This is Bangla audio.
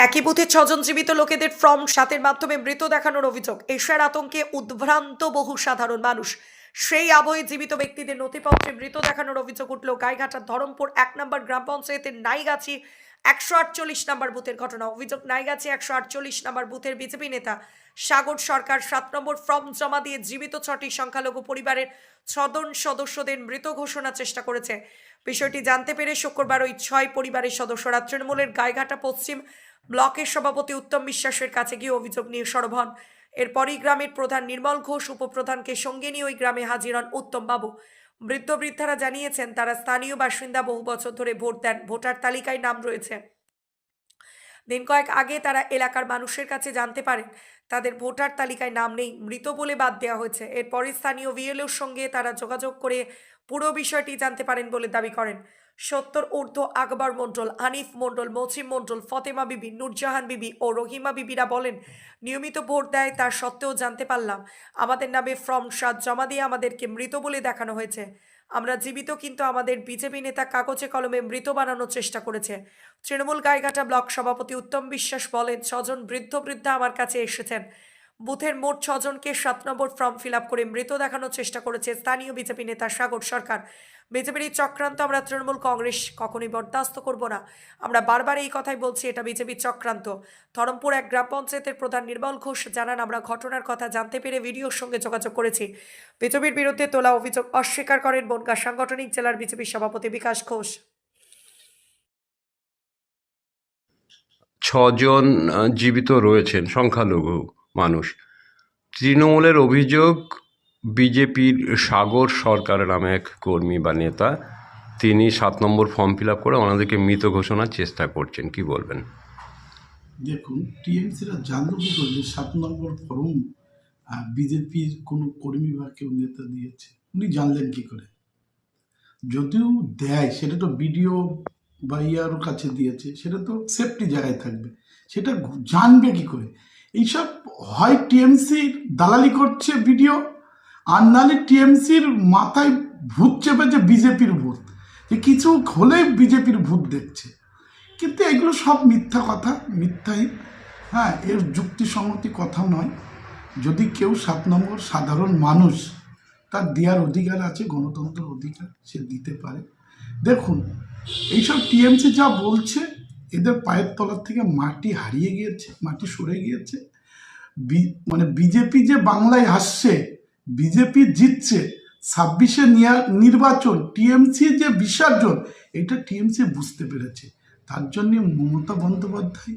একই বুথে ৬ জন জীবিত লোকেদের ফর্ম ৭-এর মাধ্যমে মৃত দেখানোর অভিযোগ। এশিয়ার আতঙ্কে উদ্ভ্রান্ত বহু সাধারণ মানুষ। সেই আবহে জীবিত ব্যক্তিদের নথিপত্রে মৃত দেখানোর অভিযোগ উঠল গাইঘাটার ধরমপুর ১ নম্বর গ্রাম পঞ্চায়েতের নাইগাছি ১৪৮ নম্বর বুথের ঘটনা। অভিযোগ, নাইগাছি ১৪৮ নম্বর বুথের বিজেপি নেতা সাগর সরকার ৭ নম্বর ফর্ম জমা দিয়ে জীবিত ৬টি সংখ্যালঘু পরিবারের ৬ জন সদস্যদের মৃত ঘোষণার চেষ্টা করেছে। বিষয়টি জানতে পেরে শুক্রবার ওই ৬ পরিবারের সদস্যরা তৃণমূলের গাইঘাটা পশ্চিম ব্লকের সভাপতি উত্তম বিশ্বাসের কাছে গিয়ে অভিযোগ নিয়ে সরব হন। এরপরই গ্রামের প্রধান নির্মল ঘোষ উপপ্রধানকে সঙ্গে নিয়ে ওই গ্রামে হাজির হন উত্তম বাবু। বৃদ্ধরা জানিয়েছেন তারা স্থানীয় বাসিন্দা, বহু বছর ধরে ভোট দেন, ভোটার তালিকায় নাম রয়েছে। দিন কয়েক আগে তারা এলাকার মানুষের কাছে জানতে পারেন তাদের ভোটার তালিকায় নাম নেই, মৃত বলে বাদ দেওয়া হয়েছে। এরপরে স্থানীয় ভিএলওর সঙ্গে তারা যোগাযোগ করে পুরো বিষয়টি জানতে পারেন বলে দাবি করেন ৭০ ঊর্ধ্ব আকবর মণ্ডল, হানিফ মণ্ডল, মছিম মণ্ডল, ফতেমা বিবি, নূরজাহান বিবি ও রহিমা বিবিরা বলেন, নিয়মিত ভোট দেয়, তার সত্ত্বেও জানতে পারলাম আমাদের নামে ফর্ম ৭ জমা দিয়ে আমাদেরকে মৃত বলে দেখানো হয়েছে। আমরা জীবিত, কিন্তু আমাদের বিজেপি নেতা কাগজে কলমে মৃত বানানোর চেষ্টা করেছে। তৃণমূল গাইঘাটা ব্লক সভাপতি উত্তম বিশ্বাস বলেন, ৬ জন বৃদ্ধা আমার কাছে এসেছেন। বুথের মোট ৬ জনকে ৭ নম্বর ফর্ম ফিল আপ করে মৃত দেখানোর চেষ্টা করেছে স্থানীয় বিজেপি নেতা সাগর সরকার। বিজেপির এই চক্রান্ত আমরা তৃণমূল কংগ্রেস কখনোই বরদাস্ত করব না। আমরা বারবার এই কথাই বলছি, এটা বিজেপির চক্রান্ত। ধরমপুর ১ গ্রাম পঞ্চায়েতের প্রধান নির্মল ঘোষ জানান, আমরা ঘটনার কথা জানতে পেরে ভিডিওর সঙ্গে যোগাযোগ করেছি। বিজেপির বিরুদ্ধে তোলা অভিযোগ অস্বীকার করেন বনগাঁ সাংগঠনিক জেলার বিজেপির সভাপতি বিকাশ ঘোষ। ৬ জন জীবিত রয়েছেন সংখ্যালঘু মানুষ। তৃণমূলের অভিযোগ, বিজেপির সাগর সরকার নামে এক কর্মী বা নেতা, তিনি ৭ নম্বর ফর্ম ফিল আপ করে ওনাদেরকে মৃত ঘোষণার চেষ্টা করছেন। কি বলবেন? দেখুন, টিএমসিরা জানলো কি করে ৭ নম্বর ফর্ম বিজেপির কোনো কর্মী বা কেউ নেতা দিয়েছে? উনি জানলেন কি করে? যদিও দেয়, সেটা তো বিডিও বা ইয়ার কাছে দিয়েছে, সেটা তো সেফটি জায়গায় থাকবে, সেটা জানবে কি করে? এইসব হয় টিএমসির দালালি করছে বিডিও, আর নাহলে টিএমসির মাথায় ভূত চেপেছে বিজেপির ভূত, যে কিছু হলে বিজেপির ভূত দেখছে। কিন্তু এগুলো সব মিথ্যা কথা, মিথ্যাই। হ্যাঁ, এর যুক্তিসঙ্গতি কথা নয়। যদি কেউ ৭ নম্বর, সাধারণ মানুষ, তার দেওয়ার অধিকার আছে, গণতন্ত্র অধিকার, সে দিতে পারে। দেখুন, এইসব টিএমসি যা বলছে, এদের পায়ের তলার থেকে মাটি হারিয়ে গিয়েছে, মাটি সরে গিয়েছে। মানে বিজেপি যে বাংলায় আসছে, বিজেপি জিতছে, ২৬শে নির্বাচন, টিএমসি যে বিসর্জন, এটা টিএমসি বুঝতে পেরেছে। তার জন্য মমতা বন্দ্যোপাধ্যায়